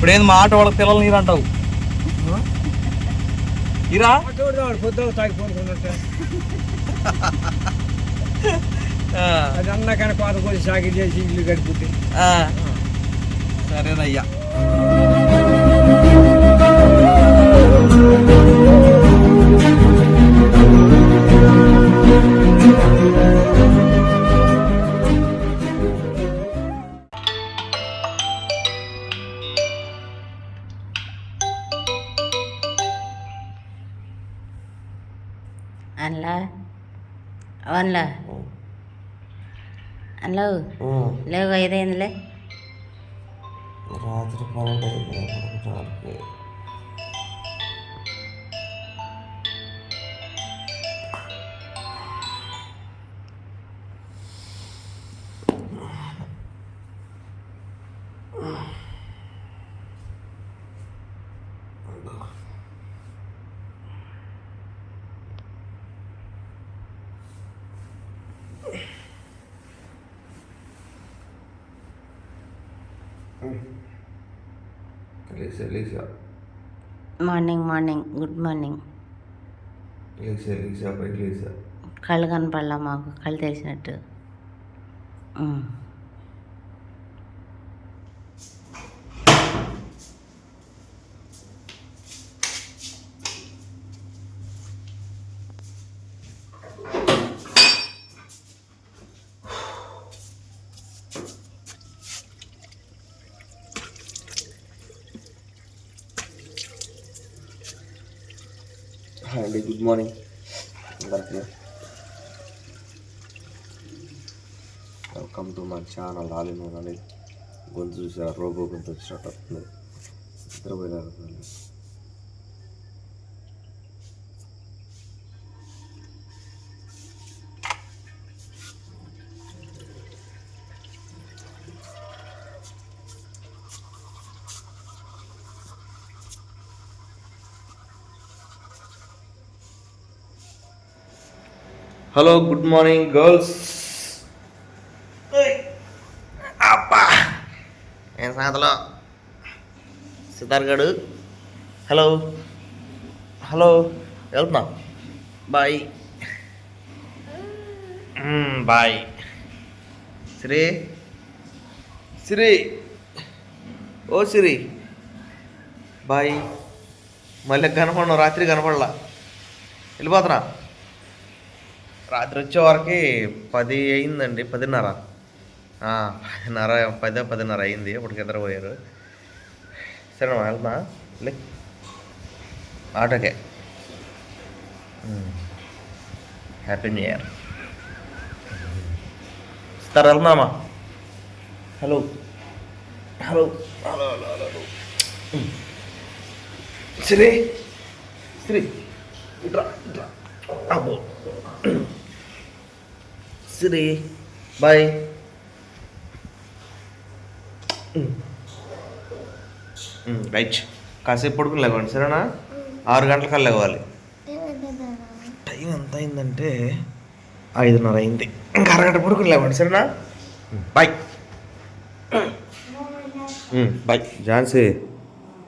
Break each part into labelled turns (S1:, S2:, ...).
S1: ఇప్పుడేంది మా ఆటో వాళ్ళకి పిల్లలు నీరు అంటావు ఇరా
S2: పొద్దు తాగిపోనుకున్నట్టు అది అన్నా కానీ పాత పోయి సాగి చేసి ఇల్లు గడిపుద్ది.
S1: సరేనయ్యా.
S3: అన్లా అవునులా అందులో లేవు 5 అయిందిలే.
S4: రాత్రి 12 అయింది.
S3: Morning good morning. కళ్ళు కనపడలా మాకు, కళ్ళు తెలిసినట్టు.
S4: హాయ్ అండి, గుడ్ మార్నింగ్ అందరికీ. Welcome to my channel all in one. అని గొంతు చూసారా, రోబో గొంతు వచ్చినట్టు వస్తుంది. నిద్రపోయినారు.
S1: Hello, good morning girls. అబ్బా ఏం సంగతిలో సిద్ధార్థ్ గడు. హలో హలో, వెళ్తున్నా. Bye bye. సిరి సిరి, ఓ సిరి బాయ్. మళ్ళీ కనపడను, రాత్రి కనపడలా, వెళ్ళిపోతున్నా. రాత్రి వచ్చేవరకు 10 అయిందండి, 10:30. 10:30 అయింది. అప్పటికి నిద్రపోయారు. సరే వెళ్తున్నా, లే ఆటోకే. Happy new year. ఇస్తారు, వెళ్తున్నామా. Hello hello hello hello hello. Sri Sri ఇట్రా ఇట్రా. అబ్బో శ్రీ బాయ్. రైట్, కాసేపు పడుకుని లేవండి సరేనా. 6 గంటలకల్లా లేవాలి. టైం ఎంత అయిందంటే 5:30 అయింది. ఇంకా అరగంట పడుకుని లేవండి సరేనా. Bye bye. ఝాన్సీ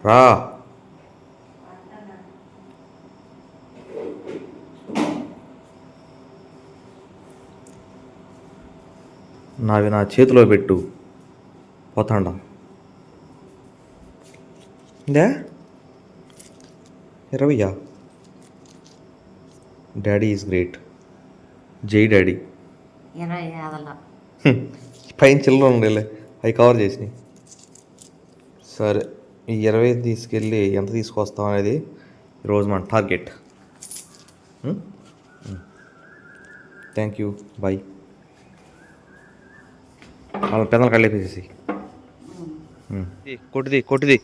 S1: రా. నావి నా చేతిలో పెట్టు, పోతాండా. దా 20. Daddy is great. జై డాడీ.
S3: 20
S1: పైన చిల్లర ఉండేలే, అవి కవర్ చేసినాయి. సరే, ఈ 20 తీసుకెళ్ళి ఎంత తీసుకొస్తాం అనేది ఈరోజు మన టార్గెట్. Thank you, bye. వాళ్ళ పెద్దలు కళ్ళేసేసి కొట్టిది.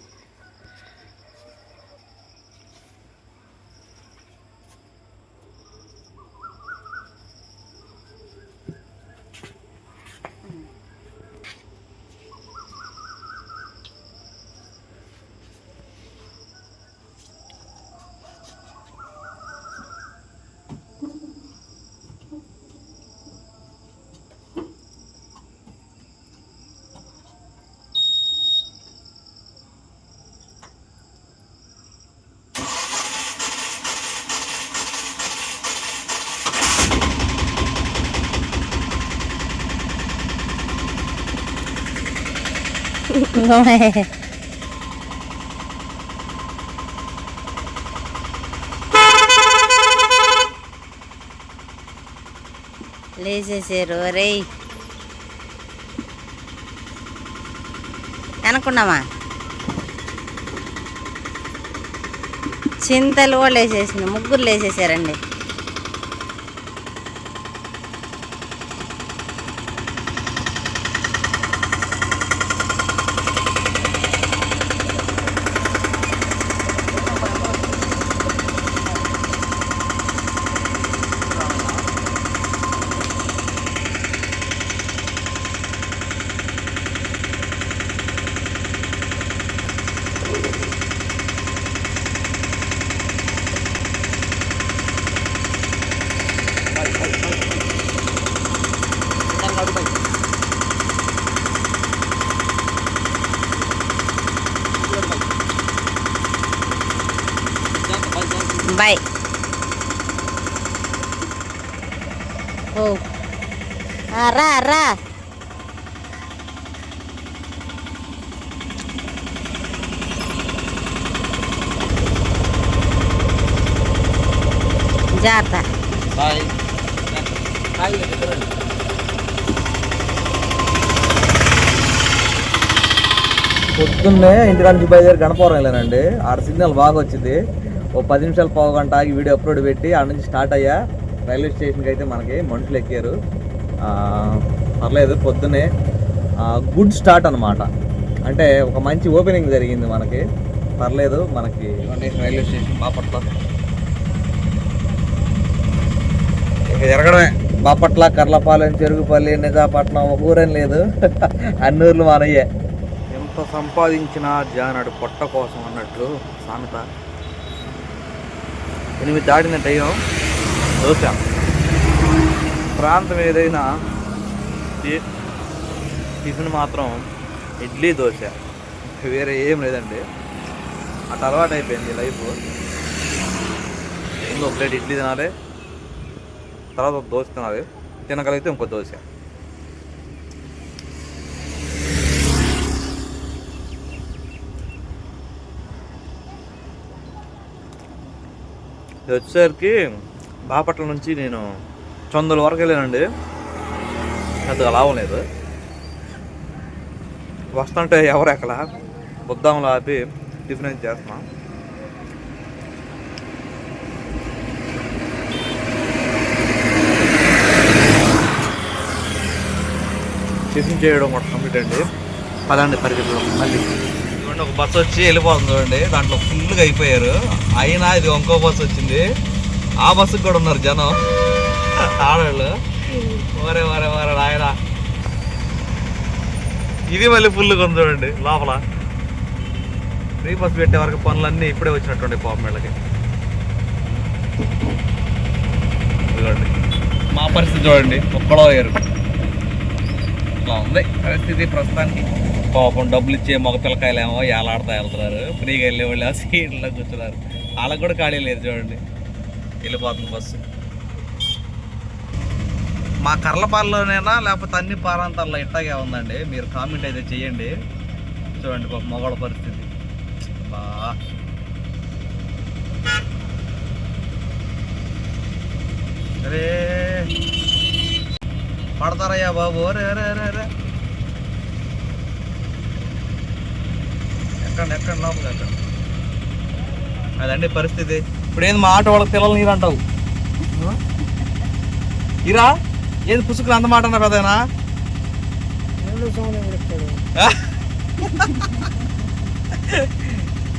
S3: లేచేసారు రే అనుకున్నామా చింతలు కూడా లేచేసింది, ముగ్గురు లేచేసారండి. బాయ్. ఓ రా రా జాగ్రత్త.
S1: పొద్దున్నే ఇంటికాడ నుంచి బయలుదేరి గణపురం వెళ్ళానండి. ఆడ సిగ్నల్ బాగా వచ్చింది. ఓ 10 నిమిషాలు పావుగంట ఆగి వీడియో అప్లోడ్ పెట్టి ఆడ నుంచి స్టార్ట్ అయ్యా. రైల్వే స్టేషన్కి అయితే మనకి మనుషులు ఎక్కారు. పర్లేదు, పొద్దున్నే గుడ్ స్టార్ట్ అనమాట. అంటే ఒక మంచి ఓపెనింగ్ జరిగింది మనకి. పర్లేదు, మనకి రైల్వే స్టేషన్ బాపట్ల ఇంకా జరగడమే. బాపట్ల, కర్లపాలెం, చెరుగుపల్లి, నిజాపట్నం ఒక ఊరని లేదు, అన్ని ఊర్లు మనయ్యే. ఎంత సంపాదించినా జానాడు పొట్ట కోసం అన్నట్లు సామెత. 8 దాటిన టైం దోశ. ప్రాంతం ఏదైనా టిఫిన్ మాత్రం ఇడ్లీ దోశ, వేరే ఏం లేదండి. అటు అలవాటు అయిపోయింది లైఫ్. ముందు ఒక ప్లేట్ ఇడ్లీ తినాలి, తర్వాత ఒక దోశ తినాలి, తినగలిగితే ఇంకో దోశ. ఇది వచ్చేసరికి బాపట్ల నుంచి నేను చొందల వరకు వెళ్ళానండి. పెద్దగా లాభం లేదు. వస్తుంటే ఎవరు ఎక్కడ బుద్దాంలో ఆపి టిఫిన్ చేస్తున్నాం. టిఫిన్ చేయడం కూడా కంప్లీట్ అండి. పదండి పరిగెత్తడం. మళ్ళీ చూడండి, ఒక బస్సు వచ్చి వెళ్ళిపోతుంది చూడండి. దాంట్లో ఫుల్గా అయిపోయారు. అయినా ఇది ఇంకో బస్సు వచ్చింది. ఆ బస్సుకి కూడా ఉన్నారు జనం, ఆడవాళ్ళు. వరే వరే వరే ఆయన, ఇది మళ్ళీ ఫుల్గా ఉంది చూడండి లోపల. ఫ్రీ బస్ పెట్టే వరకు పనులన్నీ ఇప్పుడే వచ్చినట్టుండే పాపం వీళ్ళకి. చూడండి మా పరిస్థితి చూడండి, ఒక్కడో అయ్యారు. ఇట్లా ఉంది పరిస్థితి ప్రస్తుతానికి. పాపం డబ్బులు ఇచ్చే మగ పిల్లకాయలేమో ఏలాడుతూ వెళ్తున్నారు. ఫ్రీగా వెళ్ళే వాళ్ళు ఆ సీట్లో కూర్చున్నారు. వాళ్ళకి కూడా ఖాళీ లేదు చూడండి, వెళ్ళిపోతుంది బస్సు. మా కర్లపాలెంలోనేనా లేకపోతే అన్ని ప్రాంతాల్లో ఇట్టాగే ఉందండి? మీరు కామెంట్ అయితే చెయ్యండి. చూడండి పాపం మగవాళ్ళ పరిస్థితి. బా అరే పడతారయ్యా బాబు. రే రే రే రే ఎక్కండి ఎక్కండి లోపల ఎక్కండి. అదండి పరిస్థితి. ఇప్పుడు ఏంది మా ఆటో వాళ్ళకి పిల్లలు నీరు అంటావు ఇరా? ఏది పుసుకులు అంత మాట అన్నా పెద్దనా?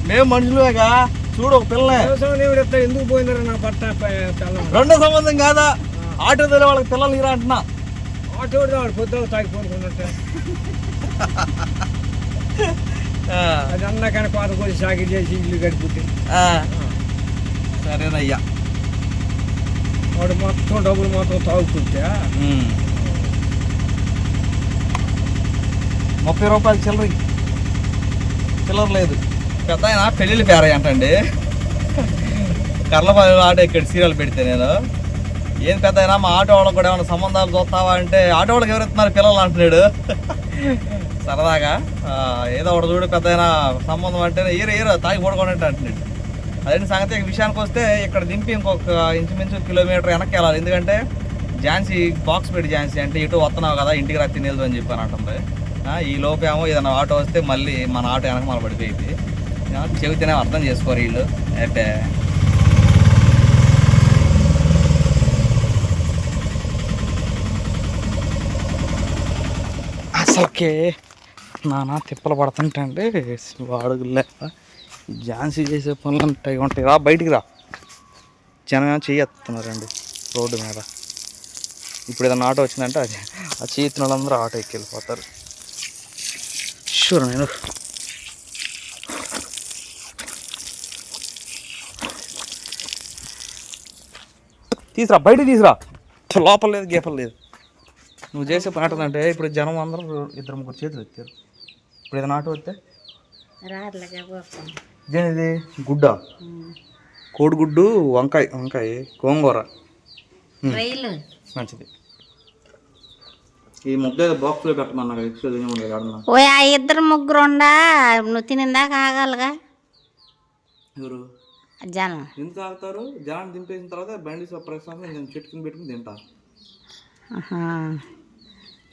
S1: మేము మనుషులేగా. చూడు ఒక పిల్లనే.
S2: ఎందుకు పోయినారు నా పట్ట?
S1: రెండో సంబంధం కాదా? ఆటో తోలే వాళ్ళకి పిల్లలు నీరా అంటున్నా.
S2: ఆటో వాడు పొద్దున తాగిపోనుకున్నట్టే. అది అన్నా కానీ పాత కొద్ది సాగి చేసి ఇల్లు గడిపుతే.
S1: సరేనయ్యా.
S2: వాడు మొత్తం డబ్బులు మొత్తం తాగుతుంటే
S1: 30 రూపాయలు చిల్లర లేదు. పెద్ద ఆయన పెళ్ళిళ్ళు పేరయ్య అంటండి. కర్లపాలెం ఆటో ఇక్కడ సీరియల్ పెడితే నేను, ఏం పెద్ద అయినా మా ఆటో వాళ్ళకి కూడా ఏమైనా సంబంధాలు చూస్తావా అంటే, ఆటో వాళ్ళకి ఎవరెత్తున్నారు పిల్లలు అంటున్నాడు. సరదాగా ఏదో ఒకటి చూడు పెద్ద సంబంధం అంటే ఏరో తాగి పడుకోనట్టు అంటున్నాడు. అదే సంగతి విషయానికి వస్తే ఇక్కడ దింపి ఇంకొక ఇంచుమించు కిలోమీటర్ వెనక్కి వెళ్ళాలి. ఎందుకంటే ఝాన్సీ బాక్స్ పెట్టి ఝాన్సీ అంటే ఇటు వస్తున్నావు కదా ఇంటికి రా తినేదు అని చెప్పాను అంటుంది. ఈ లోపేమో ఏదైనా ఆటో వస్తే మళ్ళీ మన ఆటో వెనక మన పడిపోయింది. చెబితేనే అర్థం చేసుకోరు వీళ్ళు. అయితే అసలుకే నానా తిప్పలు పడుతుంటే వాడు లేక ఝాన్సీ చేసే పనులు ఉంటాయి ఉంటాయి. రా బయటికి రా. జనం చెయ్యెత్తున్నారండి రోడ్డు మీద. ఇప్పుడు ఏదైనా ఆటో వచ్చిందంటే అది ఆ చేతిన వాళ్ళందరూ ఆటో ఎక్కి వెళ్ళిపోతారు. షూర్ నేను తీసురా బయటికి తీసురా. లోపల లేదు గీపలు లేదు. నువ్వు చేసే పని ఆటోదంటే ఇప్పుడు జనం అందరూ 2-3 చేతులు ఎత్తారు. ఇప్పుడు ఏదైనా ఆటో వస్తే ఇదేనిది గుడ్డ కోడిగుడ్డు వంకాయ గోంగూర మంచిది. ఈ ముద్ద బాక్స్లో పెట్టమన్నా
S3: ఓ ఆ 2-3 ఉండా నువ్వు తినిందాక ఆగాలిగా.
S1: ఎవరు
S3: జనం
S1: ఎందుకు ఆగుతారు? జనాన్ని దింపేసిన తర్వాత బండి ప్రస్తుతం నేను చెట్టుకుని పెట్టుకుని తింటా.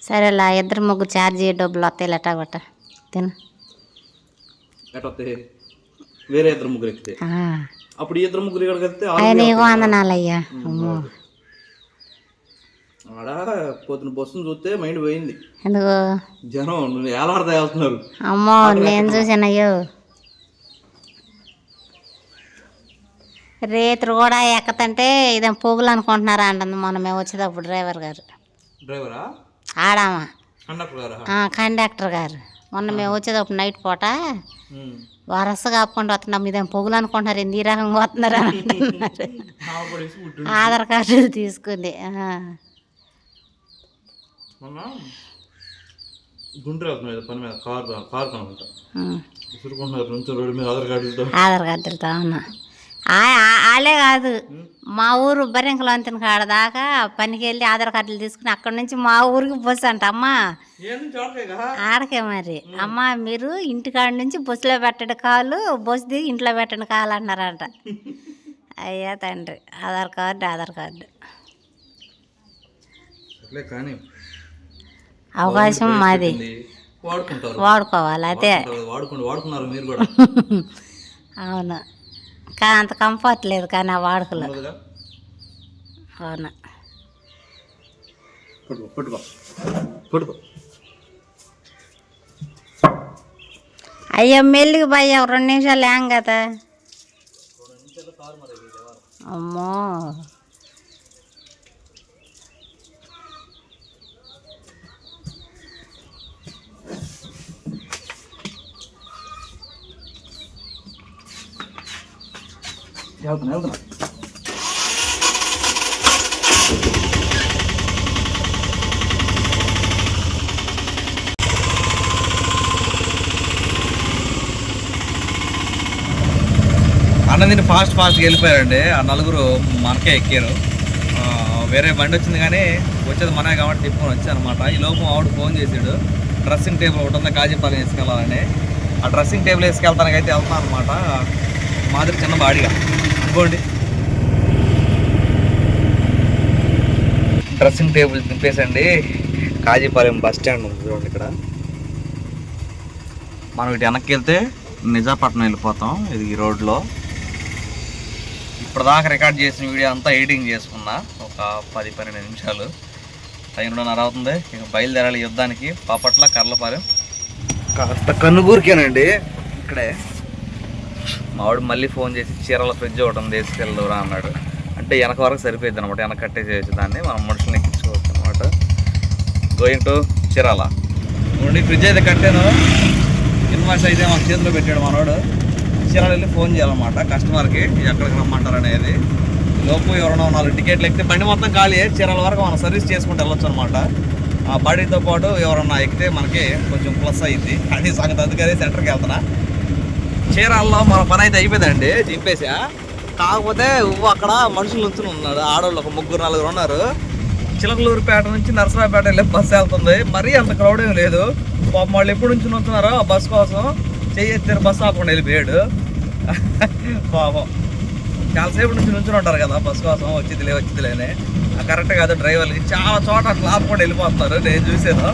S3: సరేలా 2-3 ఛార్జీ డబ్బులు వస్తాయి లెటా కొట్ట తిను.
S1: ఎట్టొస్తాయి? వేరే 2-3 ఎక్కితే అప్పుడు 2-3 ఇక్కడికి వెళ్తే
S3: నీకు వందనాలయ్యా.
S1: ఆడ పొద్దున బస్సును చూస్తే మైండ్ పోయింది.
S3: ఎందుకు
S1: జనం ఏలాడతా వెళ్తున్నారు.
S3: అమ్మో నేను చూసానయ్యో. రేతులు కూడా ఎక్కతంటే ఇదేం పోగులు అనుకుంటున్నారా అంటుంది మొన్న మేము వచ్చేటప్పుడు
S1: డ్రైవరా
S3: ఆడామా
S1: కండక్టర్
S3: గారు మొన్న మేము వచ్చేటప్పుడు నైట్ పూట వరసగా ఆపుకుంటూ వస్తున్నాం. ఇదేం పొగులు అనుకుంటున్నారు ఏంది ఈ రకంగా వస్తున్నారు అని అంటున్నారు. ఆధార్ కార్డు తీసుకుంది. ఆధార్ కార్డులతో అవునా. వాళ్ళే కాదు మా ఊరు బరింకలు వంతిన కాడ దాకా పనికి వెళ్ళి ఆధార్ కార్డులు తీసుకుని అక్కడ నుంచి మా ఊరికి బస్సు అంట. అమ్మా ఆడకే మరి అమ్మ మీరు ఇంటికాడ నుంచి బస్సులో పెట్టండి కాలు, బస్సు దిగి ఇంట్లో పెట్టండి కాలు అన్నారంట. అయ్యా తండ్రి ఆధార్ కార్డు అవకాశం మాది వాడుకోవాలి అదే. అవును కానీ అంత కంఫర్ట్ లేదు కానీ ఆ వాడుకలో. అవును అయ్యో మెల్లికి భయ్యా 2 నిమిషాలు ఏం కదా. అమ్మో
S1: వెళ్తున్నా అన్నదిని ఫాస్ట్గా వెళ్ళిపోయారండి. ఆ నలుగురు మనకే ఎక్కారు. వేరే బండి వచ్చింది కానీ వచ్చేది మనమే కాబట్టి తిప్పుకొని వచ్చానమాట. ఈ లోపు ఆవిడ ఫోన్ చేసాడు డ్రెస్సింగ్ టేబుల్ ఒకటి ఉంది కాజీపాలెం వేసుకెళ్ళాలని. ఆ డ్రెస్సింగ్ టేబుల్ వేసుకెళ్తానికైతే వెళ్తాను అనమాట. మాదిరి చిన్న బాడీగా అనుకోండి. డ్రెస్సింగ్ టేబుల్ దింపేసండి. కాజీపాలెం బస్ స్టాండ్ ఉంది చూడండి ఇక్కడ. మనం ఇటు వెనక్కి వెళ్తే నిజాపట్నం వెళ్ళిపోతాం. ఇది ఈ రోడ్లో. ఇప్పటిదాకా రికార్డ్ చేసిన వీడియో అంతా ఎడిటింగ్ చేసుకున్నా. ఒక 10-12 నిమిషాలు. టైం 2:30 అవుతుంది. ఇక బయలుదేరాలి యుద్ధానికి. బాపట్ల కర్లపాలెం కాస్త కన్నుగూరికేనండి ఇక్కడే. మావాడు మళ్ళీ ఫోన్ చేసి చీరల ఫ్రిడ్జ్ ఒకటి ఉంది తీసుకెళ్ళదురా అన్నాడు. అంటే వెనక వరకు సరిపోయింది అనమాట. వెనక కట్టేసేసి దాన్ని మనం మనుషులను ఎక్కించుకోవచ్చు అనమాట. Going to Chirala. Only fridge అయితే కట్టాను. ఇన్వాయిస్ అయితే మన చేతిలో పెట్టాడు మనోడు. చీరాలు వెళ్ళి ఫోన్ చేయాలన్నమాట కస్టమర్కి ఎక్కడికి రమ్మంటారు అనేది. లోపు ఎవరైనా 4 టికెట్లు ఎక్కితే బండి మొత్తం ఖాళీ చీరాల వరకు మనం సర్వీస్ చేసుకుంటూ వెళ్ళొచ్చు అనమాట. ఆ బాడీతో పాటు ఎవరన్నా ఎక్కితే మనకి కొంచెం ప్లస్ అయ్యింది. అది సంగతి. అందుకని సెంటర్కి వెళ్తున్నా. చీరాల్లో మన పని అయితే అయిపోయిందండి. దింపేసా. కాకపోతే అక్కడ మనుషులు నుంచి ఉన్నాడు. ఆడవాళ్ళు ఒక 3-4 ఉన్నారు. చిలకలూరుపేట నుంచి నరసరావుపేట వెళ్ళే బస్సు వెళ్తుంది. మరీ అంత క్రౌడ్ ఏం లేదు. పాపం వాళ్ళు ఎప్పుడు నుంచి ఉంటున్నారో ఆ బస్ కోసం చెయ్యెత్తారు, బస్సు ఆపకుండా వెళ్ళిపోయాడు పాపం. చాలాసేపు నుంచి నుంచుని ఉంటారు కదా బస్ కోసం, వచ్చిదిలే అని. కరెక్ట్ కాదు, డ్రైవర్లకి చాలా చోట అట్లా ఆపకుండా వెళ్ళిపోతున్నారు, నేను చూసాను.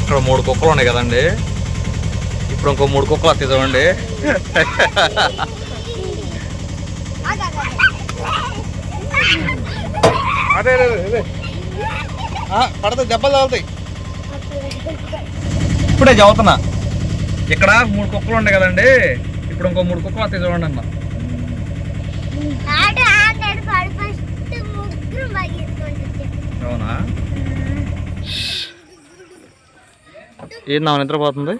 S1: ఇక్కడ 3 కుక్కలు ఉన్నాయి కదండి, ఇప్పుడు ఇంకో 3 కుక్కలు వస్తాయి చూడండి. అదే పడతాయి, దెబ్బలు తగులుతాయి. ఇప్పుడే చదువుతున్నా, ఇక్కడ 3 కుక్కలు ఉన్నాయి కదండి, ఇప్పుడు ఇంకో 3 కుక్కలు వస్తాయి చూడండి అన్న. అవునా, ఏంది నా నిద్రపోతుంది?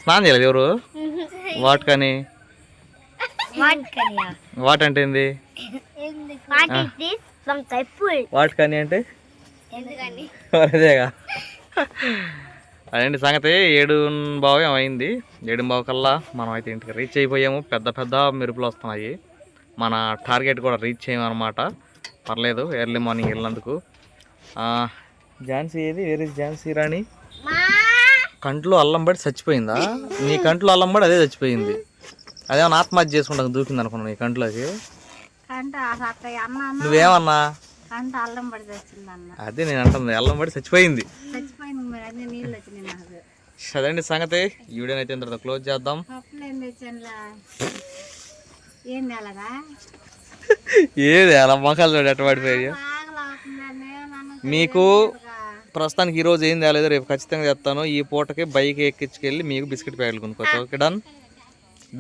S1: స్నానం చేయలేదు ఎవరు? వాటికని వాట్ అంటే ఏంది? వాటికని అంటే అదేగా. అదేంటి సంగతి. 7:15 అయింది. 7:15 కల్లా మనం అయితే ఇంటికి రీచ్ అయిపోయాము. పెద్ద మెరుపులు వస్తున్నాయి. మన టార్గెట్ కూడా రీచ్ అయ్యామన్నమాట. పర్లేదు, ఎర్లీ మార్నింగ్ వెళ్ళినందుకు. ఝాన్సీ ఏది? వేరే ఝాన్సీ రాణి కంట్లో అల్లం పడి చచ్చిపోయిందా? నీ కంట్లో అల్లం పడి అదే చచ్చిపోయింది. అదేమన్నా ఆత్మహత్య చేసుకుంటా దూకింది అనుకున్నా నీ కంట్లోకి. నువ్వేమన్నా? అదే నేను అంటుంది, అల్లం పడి చచ్చిపోయింది. అదండి సంగతి. ఈ వీడియోని అయితే ఇంత క్లోజ్ చేద్దాం. ఏది అలా మొక్కలు చూడు ఎట్ట పడిపోయాయి. మీకు ప్రస్తుతానికి ఈరోజు ఏం తేలేదు, రేపు ఖచ్చితంగా చెప్తాను. ఈ పూటకి బైక్ ఎక్కించుకెళ్ళి మీకు బిస్కెట్ ప్యాకెట్లు కొనుక్కోవచ్చు. ఓకే,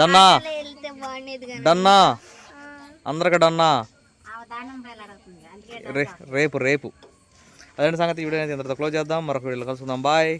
S1: డన్నా అందరికీ డన్నా. రేపు అదే సంగతి. ఈ వీడియో అయితే ఇంతతో క్లోజ్ చేద్దాం. మరొక వీడియోలో కలుసుకుందాం. బాయ్.